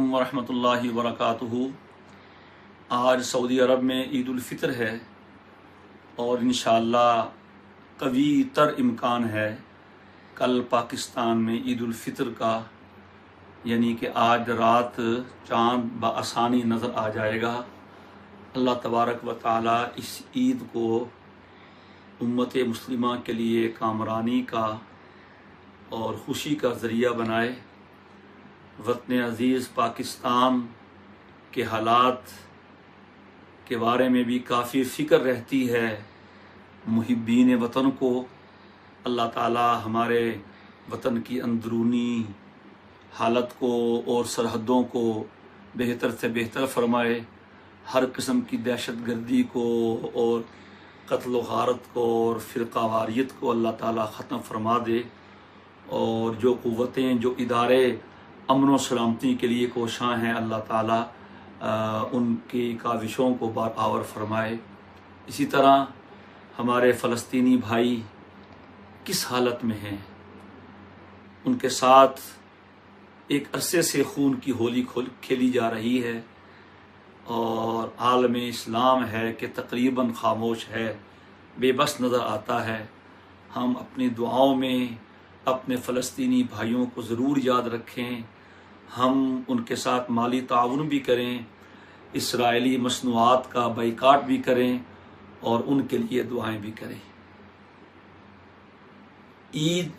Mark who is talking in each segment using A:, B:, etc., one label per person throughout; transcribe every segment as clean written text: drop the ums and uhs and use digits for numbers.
A: علیکم ورحمۃ اللہ وبرکاتہ۔ آج سعودی عرب میں عید الفطر ہے اور انشاءاللہ قوی تر امکان ہے کل پاکستان میں عید الفطر کا، یعنی کہ آج رات چاند بآسانی نظر آ جائے گا۔ اللہ تبارک و تعالی اس عید کو امت مسلمہ کے لیے کامرانی کا اور خوشی کا ذریعہ بنائے۔ وطن عزیز پاکستان کے حالات کے بارے میں بھی کافی فکر رہتی ہے محبین وطن کو۔ اللہ تعالی ہمارے وطن کی اندرونی حالت کو اور سرحدوں کو بہتر سے بہتر فرمائے، ہر قسم کی دہشت گردی کو اور قتل و غارت کو اور فرقہ واریت کو اللہ تعالی ختم فرما دے، اور جو قوتیں جو ادارے امن و سلامتی کے لیے کوشاں ہیں اللہ تعالی ان کی کاوشوں کو بارآور فرمائے۔ اسی طرح ہمارے فلسطینی بھائی کس حالت میں ہیں، ان کے ساتھ ایک عرصے سے خون کی ہولی کھیلی جا رہی ہے اور عالم اسلام ہے کہ تقریباً خاموش ہے، بے بس نظر آتا ہے۔ ہم اپنی دعاؤں میں اپنے فلسطینی بھائیوں کو ضرور یاد رکھیں، ہم ان کے ساتھ مالی تعاون بھی کریں، اسرائیلی مصنوعات کا بائیکاٹ بھی کریں اور ان کے لیے دعائیں بھی کریں۔ عید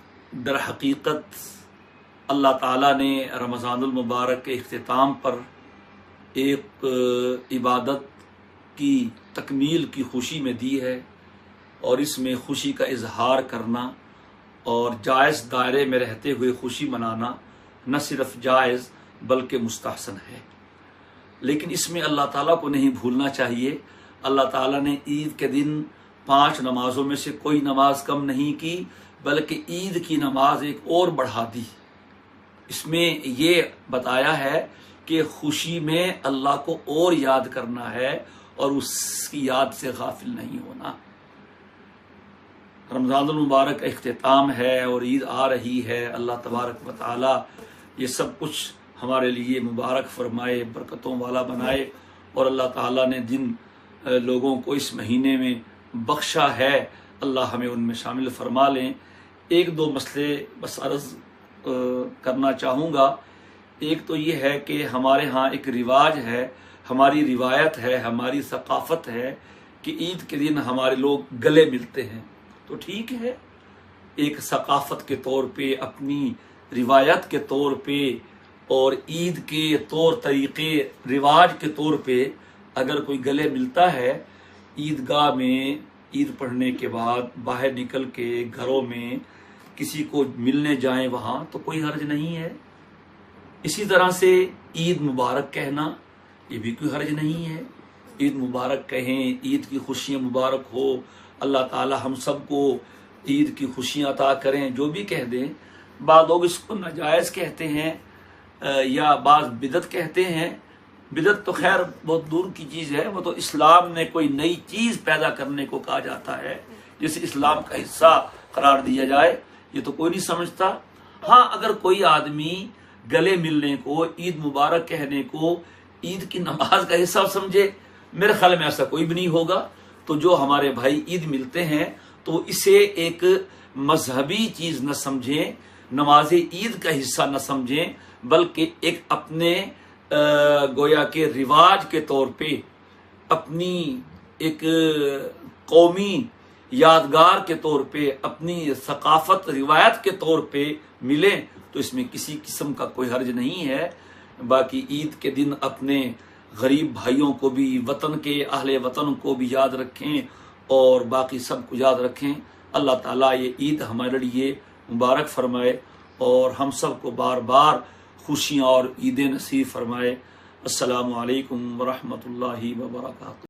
A: در حقیقت اللہ تعالیٰ نے رمضان المبارک کے اختتام پر ایک عبادت کی تکمیل کی خوشی میں دی ہے، اور اس میں خوشی کا اظہار کرنا اور جائز دائرے میں رہتے ہوئے خوشی منانا نہ صرف جائز بلکہ مستحسن ہے۔ لیکن اس میں اللہ تعالیٰ کو نہیں بھولنا چاہیے۔ اللہ تعالیٰ نے عید کے دن 5 نمازوں میں سے کوئی نماز کم نہیں کی، بلکہ عید کی نماز ایک اور بڑھا دی۔ اس میں یہ بتایا ہے کہ خوشی میں اللہ کو اور یاد کرنا ہے اور اس کی یاد سے غافل نہیں ہونا۔ رمضان المبارک اختتام ہے اور عید آ رہی ہے، اللہ تبارک و تعالی یہ سب کچھ ہمارے لیے مبارک فرمائے، برکتوں والا بنائے، اور اللہ تعالیٰ نے جن لوگوں کو اس مہینے میں بخشا ہے اللہ ہمیں ان میں شامل فرما لیں۔ ایک دو مسئلے بس عرض کرنا چاہوں گا۔ ایک تو یہ ہے کہ ہمارے ہاں ایک رواج ہے، ہماری روایت ہے، ہماری ثقافت ہے کہ عید کے دن ہمارے لوگ گلے ملتے ہیں۔ تو ٹھیک ہے، ایک ثقافت کے طور پہ، اپنی روایت کے طور پہ اور عید کے طور طریقے رواج کے طور پہ اگر کوئی گلے ملتا ہے عیدگاہ میں عید پڑھنے کے بعد باہر نکل کے گھروں میں کسی کو ملنے جائیں وہاں، تو کوئی حرج نہیں ہے۔ اسی طرح سے عید مبارک کہنا، یہ بھی کوئی حرج نہیں ہے۔ عید مبارک کہیں، عید کی خوشیاں مبارک ہو، اللہ تعالی ہم سب کو عید کی خوشیاں عطا کریں، جو بھی کہہ دیں۔ بعض لوگ اس کو ناجائز کہتے ہیں یا بعض بدعت کہتے ہیں۔ بدعت تو خیر بہت دور کی چیز ہے، وہ تو اسلام نے کوئی نئی چیز پیدا کرنے کو کہا جاتا ہے جسے اسلام کا حصہ قرار دیا جائے، یہ تو کوئی نہیں سمجھتا۔ ہاں، اگر کوئی آدمی گلے ملنے کو، عید مبارک کہنے کو عید کی نماز کا حصہ سمجھے، میرے خیال میں ایسا کوئی بھی نہیں ہوگا۔ تو جو ہمارے بھائی عید ملتے ہیں تو اسے ایک مذہبی چیز نہ سمجھیں، نماز عید کا حصہ نہ سمجھیں، بلکہ ایک اپنے گویا کے رواج کے طور پہ، اپنی ایک قومی یادگار کے طور پہ، اپنی ثقافت روایت کے طور پہ ملیں، تو اس میں کسی قسم کا کوئی حرج نہیں ہے۔ باقی عید کے دن اپنے غریب بھائیوں کو بھی، وطن کے اہل وطن کو بھی یاد رکھیں اور باقی سب کو یاد رکھیں۔ اللہ تعالیٰ یہ عید ہمارے لیے مبارک فرمائے اور ہم سب کو بار بار خوشیاں اور عیدیں نصیب فرمائے۔ السلام علیکم ورحمۃ اللہ وبرکاتہ۔